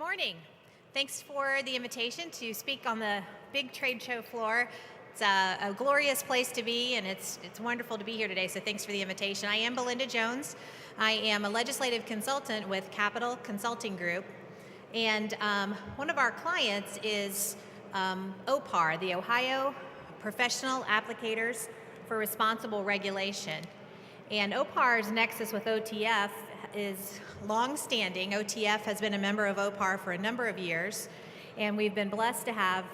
morning. Thanks for the invitation to speak on the big trade show floor. It's a glorious place to be, and it's wonderful to be here today, so thanks for the invitation. I am Belinda Jones. I am a legislative consultant with Capital Consulting Group, and one of our clients is OPARR, the Ohio Professional Applicators for Responsible Regulation. And OPARR's nexus with OTF is long-standing. OTF has been a member of OPARR for a number of years, and we've been blessed to have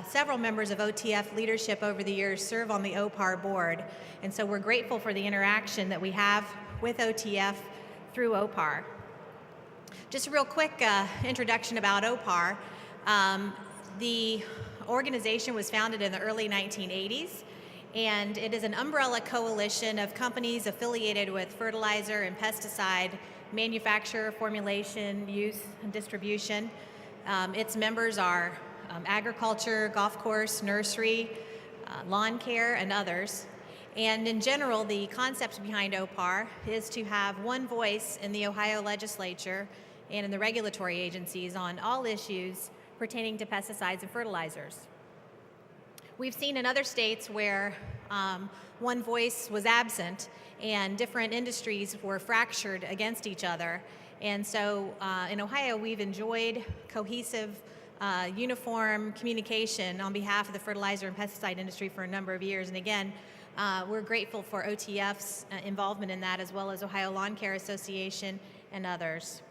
several members of OTF leadership over the years serve on the OPARR board. And so we're grateful for the interaction that we have with OTF through OPARR. Just a real quick introduction about OPARR. The organization was founded in the early 1980s, and it is an umbrella coalition of companies affiliated with fertilizer and pesticide manufacture, formulation, use, and distribution. Its members are agriculture, golf course, nursery, lawn care, and others. And in general, the concept behind OPARR is to have one voice in the Ohio legislature and in the regulatory agencies on all issues pertaining to pesticides and fertilizers. We've seen in other states where one voice was absent and different industries were fractured against each other. And so in Ohio, we've enjoyed cohesive, uniform communication on behalf of the fertilizer and pesticide industry for a number of years. And again, we're grateful for OTF's involvement in that, as well as Ohio Lawn Care Association and others.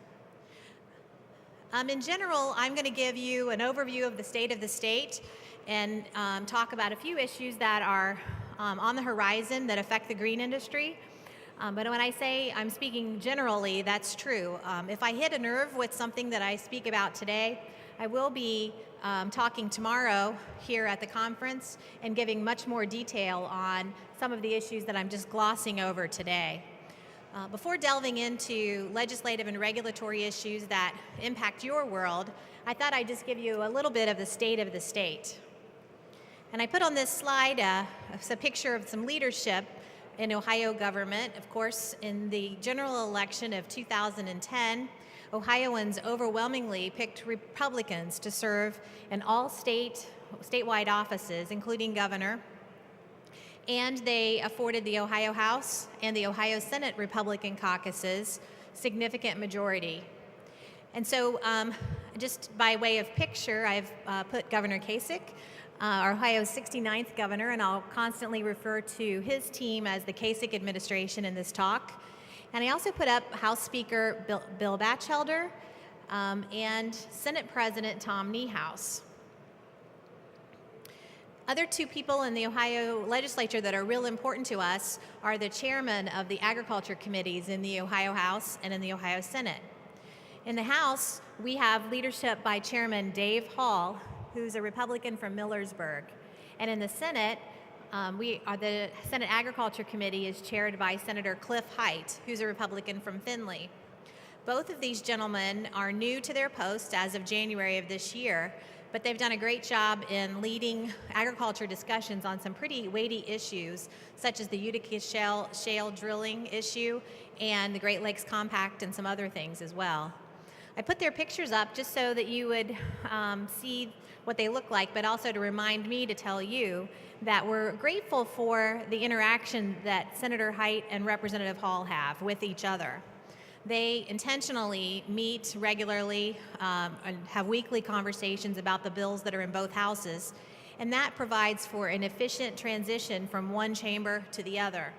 In general, I'm going to give you an overview of the state and talk about a few issues that are on the horizon that affect the green industry. But when I say I'm speaking generally, that's true. If I hit a nerve with something that I speak about today, I will be talking tomorrow here at the conference and giving much more detail on some of the issues that I'm just glossing over today. Before delving into legislative and regulatory issues that impact your world, I thought I'd just give you a little bit of the state of the state. And I put on this slide a picture of some leadership in Ohio government. Of course, in the general election of 2010, Ohioans overwhelmingly picked Republicans to serve in all statewide offices, including governor. And they afforded the Ohio House and the Ohio Senate Republican caucuses significant majority. And so just by way of picture, I've put Governor Kasich, Ohio's 69th governor, and I'll constantly refer to his team as the Kasich administration in this talk. And I also put up House Speaker Bill Batchelder and Senate President Tom Niehaus. Other two people in the Ohio legislature that are real important to us are the chairman of the agriculture committees in the Ohio House and in the Ohio Senate. In the House, we have leadership by Chairman Dave Hall, who's a Republican from Millersburg. And in the Senate, the Senate Agriculture Committee is chaired by Senator Cliff Height, who's a Republican from Findlay. Both of these gentlemen are new to their posts as of January of this year, but they've done a great job in leading agriculture discussions on some pretty weighty issues, such as the Utica shale drilling issue and the Great Lakes Compact and some other things as well. I put their pictures up just so that you would see what they look like, but also to remind me to tell you that we're grateful for the interaction that Senator Height and Representative Hall have with each other. They intentionally meet regularly and have weekly conversations about the bills that are in both houses, and that provides for an efficient transition from one chamber to the other.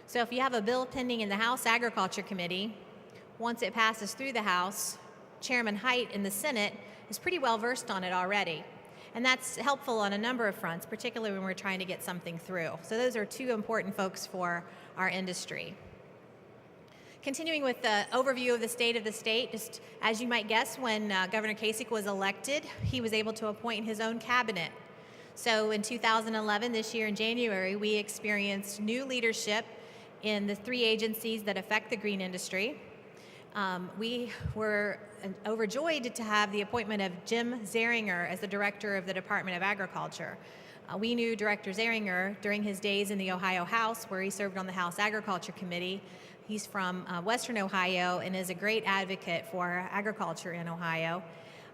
So if you have a bill pending in the House Agriculture Committee, once it passes through the House, Chairman Height in the Senate is pretty well versed on it already. And that's helpful on a number of fronts, particularly when we're trying to get something through. So those are two important folks for our industry. Continuing with the overview of the state, just as you might guess, when Governor Kasich was elected, he was able to appoint his own cabinet. So in 2011, this year in January, we experienced new leadership in the three agencies that affect the green industry. We were overjoyed to have the appointment of Jim Zeringer as the director of the Department of Agriculture. We knew Director Zeringer during his days in the Ohio House, where he served on the House Agriculture Committee. He's from Western Ohio and is a great advocate for agriculture in Ohio.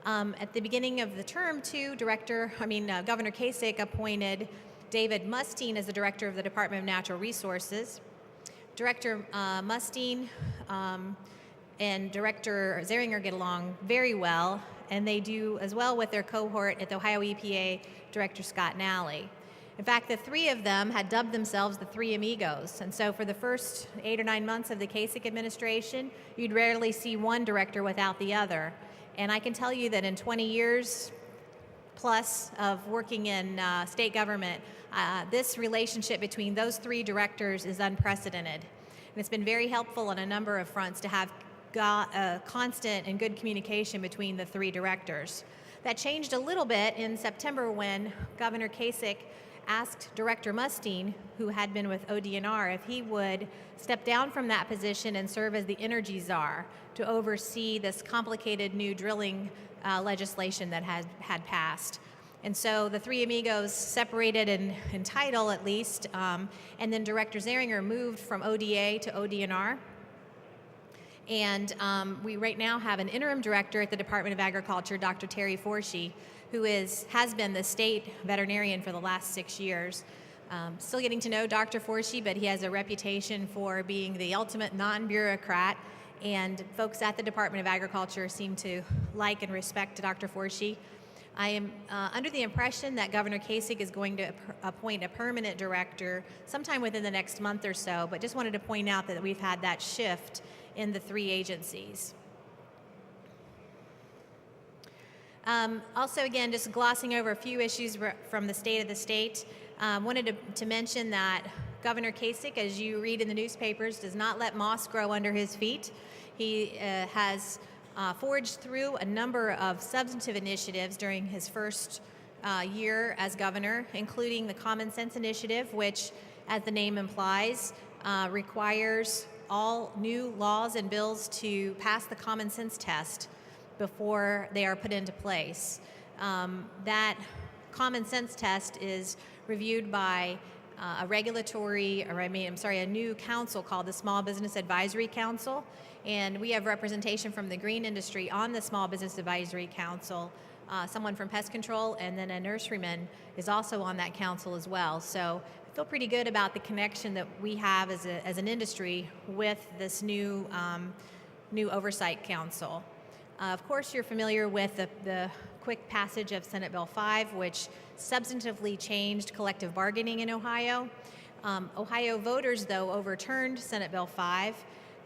At the beginning of the term, too, Governor Kasich appointed David Mustine as the director of the Department of Natural Resources. Director Mustine and Director Zeringer get along very well, and they do as well with their cohort at the Ohio EPA, Director Scott Nally. In fact, the three of them had dubbed themselves the Three Amigos, and so for the first 8 or 9 months of the Kasich administration, you'd rarely see one director without the other. And I can tell you that in 20 years plus of working in state government, this relationship between those three directors is unprecedented. And it's been very helpful on a number of fronts to have constant and good communication between the three directors. That changed a little bit in September when Governor Kasich asked Director Mustine, who had been with ODNR, if he would step down from that position and serve as the energy czar to oversee this complicated new drilling legislation that had passed. And so the Three Amigos separated in title, at least, and then Director Zeringer moved from ODA to ODNR. And we right now have an interim director at the Department of Agriculture, Dr. Terry Forshee, who has been the state veterinarian for the last 6 years. Still getting to know Dr. Forshee, but he has a reputation for being the ultimate non-bureaucrat, and folks at the Department of Agriculture seem to like and respect Dr. Forshee. I am under the impression that Governor Kasich is going to appoint a permanent director sometime within the next month or so, but just wanted to point out that we've had that shift in the three agencies. Also, again, just glossing over a few issues from the state of the state. Wanted to mention that Governor Kasich, as you read in the newspapers, does not let moss grow under his feet. He has forged through a number of substantive initiatives during his first year as governor, including the Common Sense Initiative, which, as the name implies, requires all new laws and bills to pass the common sense test before they are put into place. That common sense test is reviewed by a new council called the Small Business Advisory Council, and we have representation from the green industry on the Small Business Advisory Council. Someone from pest control, and then a nurseryman is also on that council as well. So I feel pretty good about the connection that we have as an industry with this new oversight council. Of course, you're familiar with the quick passage of Senate Bill 5, which substantively changed collective bargaining in Ohio. Ohio voters, though, overturned Senate Bill 5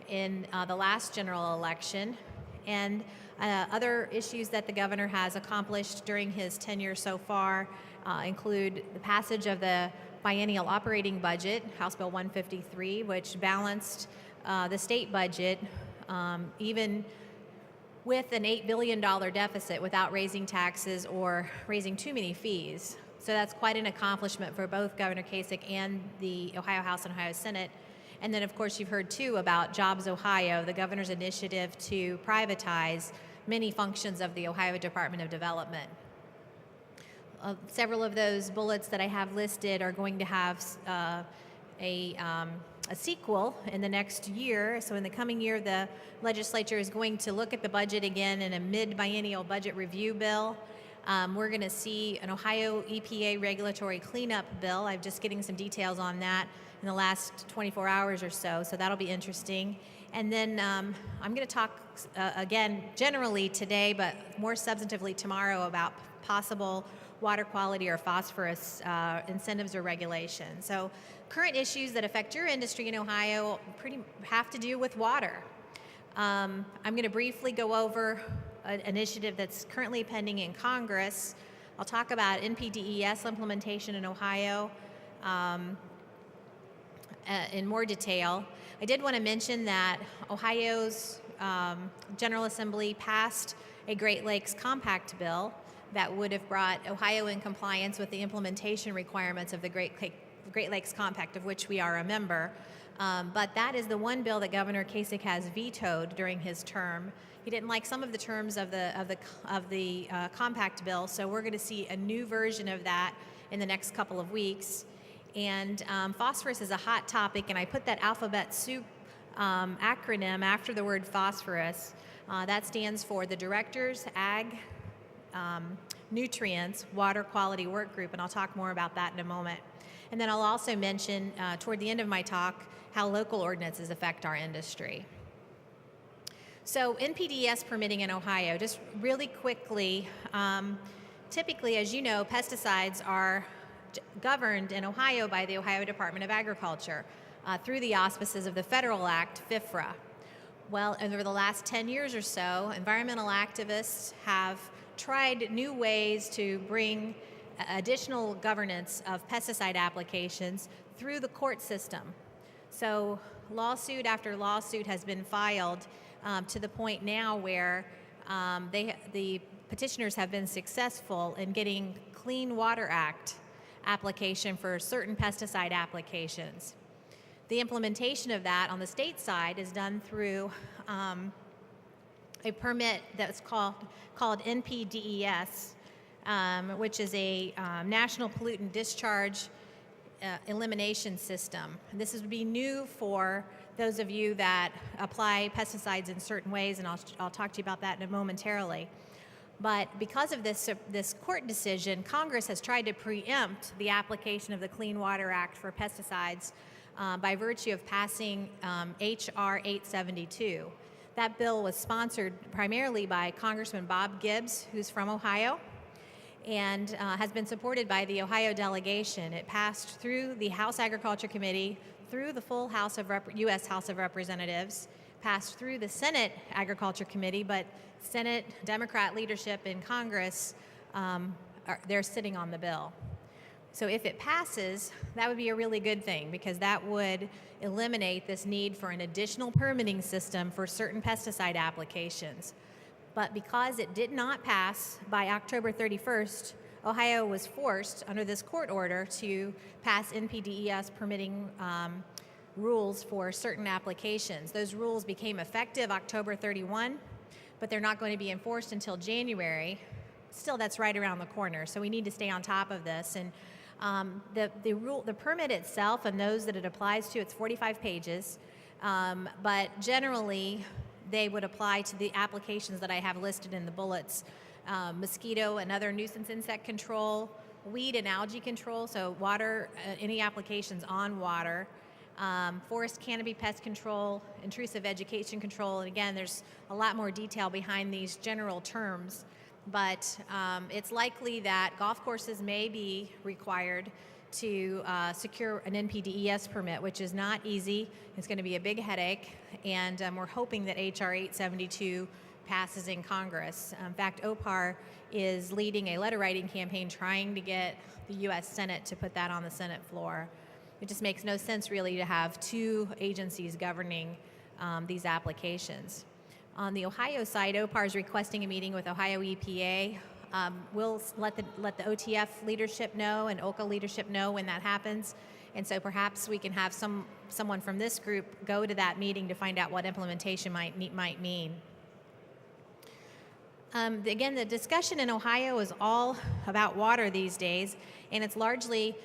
in the last general election. And other issues that the governor has accomplished during his tenure so far include the passage of the biennial operating budget, House Bill 153, which balanced the state budget even with an $8 billion deficit without raising taxes or raising too many fees. So that's quite an accomplishment for both Governor Kasich and the Ohio House and Ohio Senate. And then, of course, you've heard, too, about Jobs Ohio, the governor's initiative to privatize many functions of the Ohio Department of Development. Several of those bullets that I have listed are going to have a sequel in the next year. So in the coming year, the legislature is going to look at the budget again in a mid-biennial budget review bill. We're going to see an Ohio EPA regulatory cleanup bill. I'm just getting some details on that in the last 24 hours or so that'll be interesting. And then I'm going to talk again generally today, but more substantively tomorrow about possible water quality or phosphorus incentives or regulations. So current issues that affect your industry in Ohio have to do with water. I'm going to briefly go over an initiative that's currently pending in Congress. I'll talk about NPDES implementation in Ohio in more detail. I did want to mention that Ohio's General Assembly passed a Great Lakes Compact bill that would have brought Ohio in compliance with the implementation requirements of the Great Lakes Compact, of which we are a member. But that is the one bill that Governor Kasich has vetoed during his term. He didn't like some of the terms of the compact bill, so we're going to see a new version of that in the next couple of weeks. And phosphorus is a hot topic, and I put that alphabet soup acronym after the word phosphorus. That stands for the Directors, Ag, Nutrients Water Quality Work Group, and I'll talk more about that in a moment. And then I'll also mention toward the end of my talk how local ordinances affect our industry. So NPDES permitting in Ohio, just really quickly, typically, as you know, pesticides are governed in Ohio by the Ohio Department of Agriculture through the auspices of the Federal Act, FIFRA. Well, over the last 10 years or so, environmental activists have tried new ways to bring additional governance of pesticide applications through the court system. So lawsuit after lawsuit has been filed to the point now where the petitioners have been successful in getting Clean Water Act application for certain pesticide applications. The implementation of that on the state side is done through a permit that's called NPDES, which is a National Pollutant Discharge Elimination System. This would be new for those of you that apply pesticides in certain ways, and I'll talk to you about that in a momentarily. But because of this court decision, Congress has tried to preempt the application of the Clean Water Act for pesticides by virtue of passing H.R. 872. That bill was sponsored primarily by Congressman Bob Gibbs, who's from Ohio, and has been supported by the Ohio delegation. It passed through the House Agriculture Committee, through the full U.S. House of Representatives, passed through the Senate Agriculture Committee, but Senate Democrat leadership in Congress, they're sitting on the bill. So if it passes, that would be a really good thing, because that would eliminate this need for an additional permitting system for certain pesticide applications. But because it did not pass by October 31st, Ohio was forced, under this court order, to pass NPDES permitting rules for certain applications. Those rules became effective October 31, but they're not going to be enforced until January. Still, that's right around the corner, so we need to stay on top of this. And the permit itself and those that it applies to, it's 45 pages, but generally they would apply to the applications that I have listed in the bullets: mosquito and other nuisance insect control, weed and algae control, so water, any applications on water, forest canopy pest control, intrusive vegetation control, and again, there's a lot more detail behind these general terms, but it's likely that golf courses may be required to secure an NPDES permit, which is not easy. It's going to be a big headache, and we're hoping that H.R. 872 passes in Congress. In fact, OPARR is leading a letter writing campaign trying to get the U.S. Senate to put that on the Senate floor. It just makes no sense really to have two agencies governing these applications. On the Ohio side, OPARR is requesting a meeting with Ohio EPA. We'll let the OTF leadership know and OCA leadership know when that happens, and so perhaps we can have someone from this group go to that meeting to find out what implementation might mean. Again, the discussion in Ohio is all about water these days, and it's largely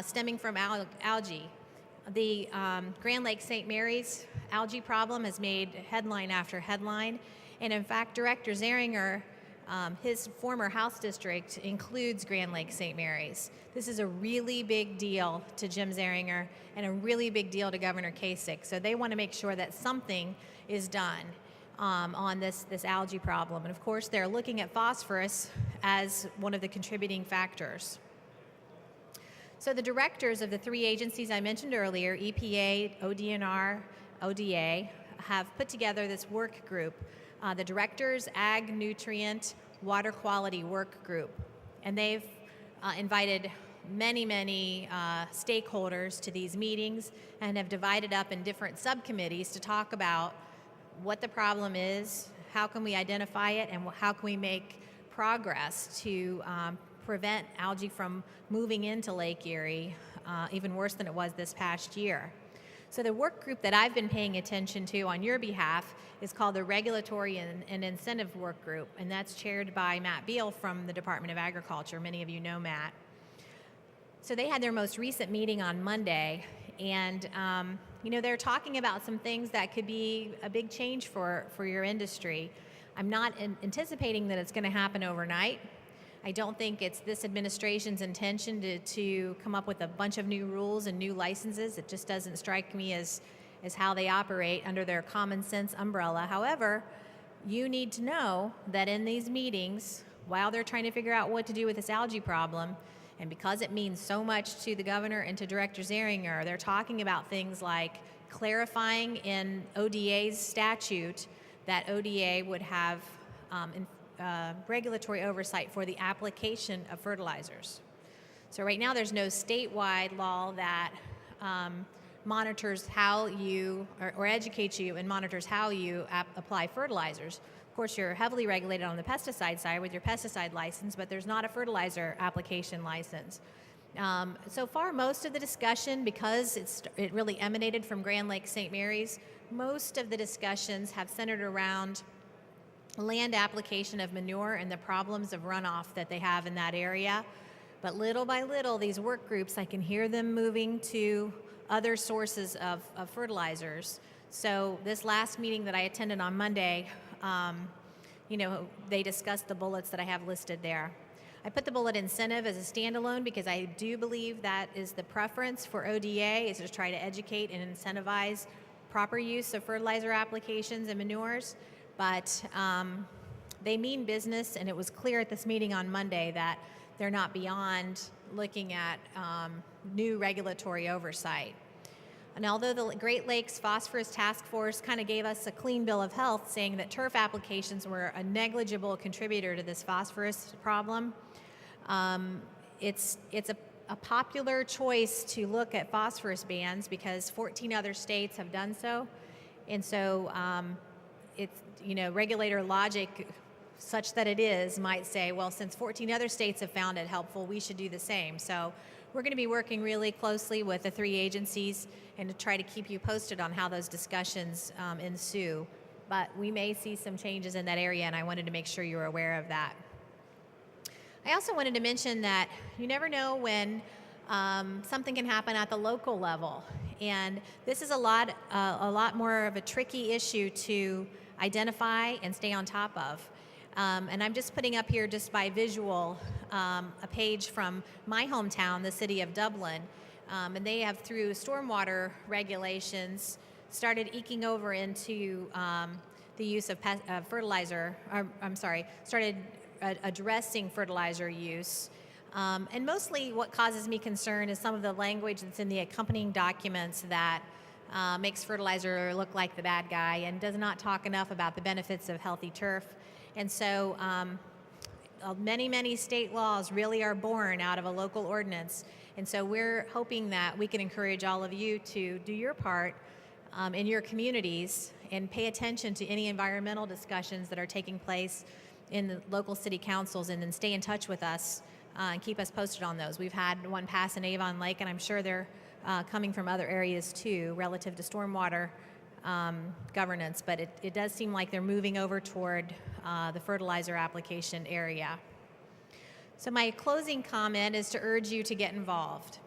stemming from algae. The Grand Lake St. Mary's algae problem has made headline after headline, and in fact, Director Zeringer, his former House district includes Grand Lake St. Mary's. This is a really big deal to Jim Zeringer and a really big deal to Governor Kasich, so they want to make sure that something is done on this algae problem. And of course, they're looking at phosphorus as one of the contributing factors. So the directors of the three agencies I mentioned earlier, EPA, ODNR, ODA, have put together this work group, the Directors Ag Nutrient Water Quality Work Group. And they've invited many stakeholders to these meetings and have divided up in different subcommittees to talk about what the problem is, how can we identify it, and how can we make progress to prevent algae from moving into Lake Erie, even worse than it was this past year. So the work group that I've been paying attention to on your behalf is called the Regulatory and Incentive Work Group, and that's chaired by Matt Beal from the Department of Agriculture. Many of you know Matt. So they had their most recent meeting on Monday, and they're talking about some things that could be a big change for your industry. I'm not anticipating that it's going to happen overnight. I don't think it's this administration's intention to come up with a bunch of new rules and new licenses. It just doesn't strike me as how they operate under their common sense umbrella. However, you need to know that in these meetings, while they're trying to figure out what to do with this algae problem, and because it means so much to the governor and to Director Zeringer, they're talking about things like clarifying in ODA's statute that ODA would have regulatory oversight for the application of fertilizers. So right now there's no statewide law that monitors how you, or educates you and monitors how you apply fertilizers. Of course, you're heavily regulated on the pesticide side with your pesticide license, but there's not a fertilizer application license. So far, most of the discussion, because it really emanated from Grand Lake St. Mary's, most of the discussions have centered around land application of manure and the problems of runoff that they have in that area. But little by little, these work groups, I can hear them moving to other sources of fertilizers. So this last meeting that I attended on Monday, they discussed the bullets that I have listed there. I put the bullet incentive as a standalone because I do believe that is the preference for ODA, is to try to educate and incentivize proper use of fertilizer applications and manures. But they mean business, and it was clear at this meeting on Monday that they're not beyond looking at new regulatory oversight. And although the Great Lakes Phosphorus Task Force kind of gave us a clean bill of health saying that turf applications were a negligible contributor to this phosphorus problem, it's a popular choice to look at phosphorus bans because 14 other states have done so. And so regulator logic, such that it is, might say, well, since 14 other states have found it helpful, we should do the same. So we're going to be working really closely with the three agencies and to try to keep you posted on how those discussions ensue. But we may see some changes in that area, and I wanted to make sure you were aware of that. I also wanted to mention that you never know when something can happen at the local level. And this is a lot more of a tricky issue to identify and stay on top of. And I'm just putting up here just by visual a page from my hometown, the City of Dublin. And they have, through stormwater regulations, started eking over into the use of fertilizer, started addressing fertilizer use. And mostly what causes me concern is some of the language that's in the accompanying documents that makes fertilizer look like the bad guy and does not talk enough about the benefits of healthy turf. And so many state laws really are born out of a local ordinance. And so we're hoping that we can encourage all of you to do your part in your communities and pay attention to any environmental discussions that are taking place in the local city councils, and then stay in touch with us and keep us posted on those. We've had one pass in Avon Lake, and I'm sure they're coming from other areas too, relative to stormwater governance, but it does seem like they're moving over toward the fertilizer application area. So my closing comment is to urge you to get involved.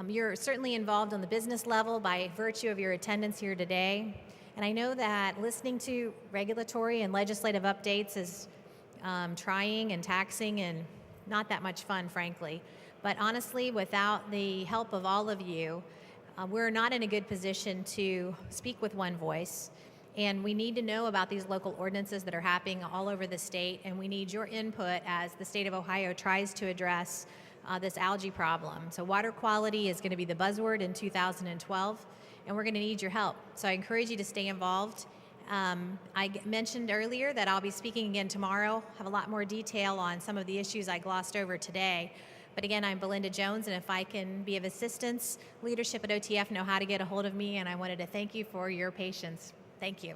You're certainly involved on the business level by virtue of your attendance here today, and I know that listening to regulatory and legislative updates is trying and taxing and not that much fun, frankly. But honestly, without the help of all of you, we're not in a good position to speak with one voice. And we need to know about these local ordinances that are happening all over the state, and we need your input as the state of Ohio tries to address this algae problem. So water quality is going to be the buzzword in 2012, and we're going to need your help. So I encourage you to stay involved. I mentioned earlier that I'll be speaking again tomorrow, have a lot more detail on some of the issues I glossed over today. But again, I'm Belinda Jones, and if I can be of assistance, leadership at OTF know how to get a hold of me, and I wanted to thank you for your patience. Thank you.